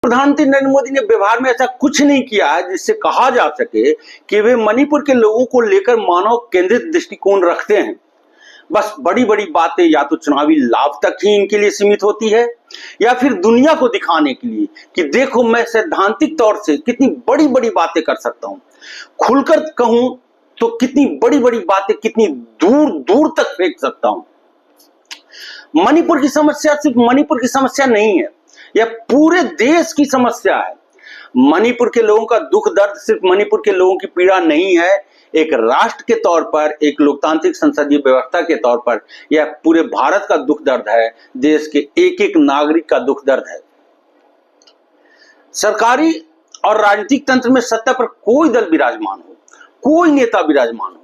प्रधानमंत्री नरेंद्र मोदी ने व्यवहार में ऐसा कुछ नहीं किया है जिससे कहा जा सके कि वे मणिपुर के लोगों को लेकर मानव केंद्रित दृष्टिकोण रखते हैं। बस बड़ी बड़ी बातें या तो चुनावी लाभ तक ही इनके लिए सीमित होती है या फिर दुनिया को दिखाने के लिए कि देखो मैं सैद्धांतिक तौर से कितनी बड़ी बड़ी बातें कर सकता हूं, खुलकर कहूं तो कितनी बड़ी बड़ी बातें कितनी दूर दूर तक फेंक सकता हूं। मणिपुर की समस्या सिर्फ मणिपुर की समस्या नहीं है, यह पूरे देश की समस्या है। मणिपुर के लोगों का दुख दर्द सिर्फ मणिपुर के लोगों की पीड़ा नहीं है, एक राष्ट्र के तौर पर, एक लोकतांत्रिक संसदीय व्यवस्था के तौर पर यह पूरे भारत का दुख दर्द है, देश के एक एक नागरिक का दुख दर्द है। सरकारी और राजनीतिक तंत्र में सत्ता पर कोई दल विराजमान हो, कोई नेता विराजमान हो,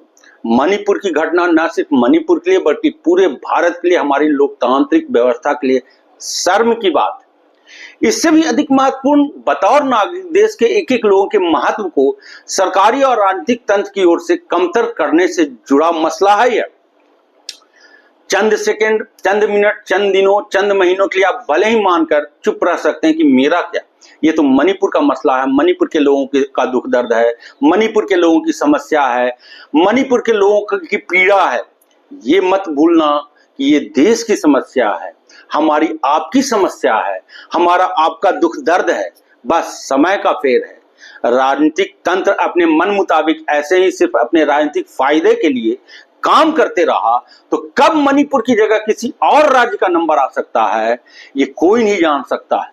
मणिपुर की घटना न सिर्फ मणिपुर के लिए बल्कि पूरे भारत के लिए, हमारी लोकतांत्रिक व्यवस्था के लिए शर्म की बात। इससे भी अधिक महत्वपूर्ण, बतौर नागरिक देश के एक एक लोगों के महत्व को सरकारी और राजनीतिक तंत्र की ओर से कमतर करने से जुड़ा मसला है। यह चंद सेकंड, चंद मिनट, चंद दिनों, चंद महीनों के लिए आप भले ही मानकर चुप रह सकते हैं कि मेरा क्या, ये तो मणिपुर का मसला है, मणिपुर के लोगों का दुख दर्द है, मणिपुर के लोगों की समस्या है, मणिपुर के लोगों की पीड़ा है। ये मत भूलना कि ये देश की समस्या है, हमारी आपकी समस्या है, हमारा आपका दुख दर्द है। बस समय का फेर है। राजनीतिक तंत्र अपने मन मुताबिक ऐसे ही सिर्फ अपने राजनीतिक फायदे के लिए काम करते रहा तो कब मणिपुर की जगह किसी और राज्य का नंबर आ सकता है, ये कोई नहीं जान सकता है।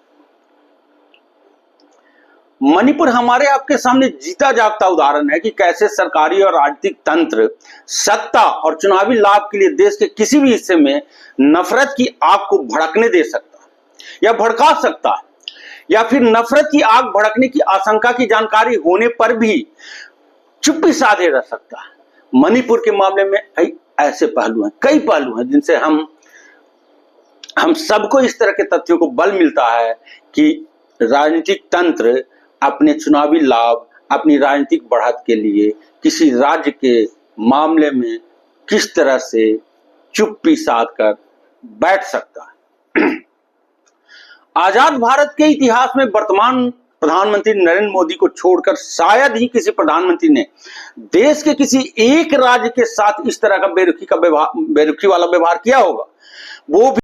मणिपुर हमारे आपके सामने जीता जागता उदाहरण है कि कैसे सरकारी और राजनीतिक तंत्र सत्ता और चुनावी लाभ के लिए देश के किसी भी हिस्से में नफरत की आग को भड़कने दे सकता है या भड़का सकता है, या फिर नफरत की आग भड़कने की आशंका की जानकारी होने पर भी चुप्पी साधे रह सकता है। मणिपुर के मामले में ऐसे पहलू हैं, कई पहलू हैं जिनसे हम सबको इस तरह के तथ्यों को बल मिलता है कि राजनीतिक तंत्र अपने चुनावी लाभ, अपनी राजनीतिक बढ़त के लिए किसी राज्य के मामले में किस तरह से चुप्पी साध कर बैठ सकता है। आजाद भारत के इतिहास में वर्तमान प्रधानमंत्री नरेंद्र मोदी को छोड़कर शायद ही किसी प्रधानमंत्री ने देश के किसी एक राज्य के साथ इस तरह का बेरुखी वाला व्यवहार किया होगा। वो भी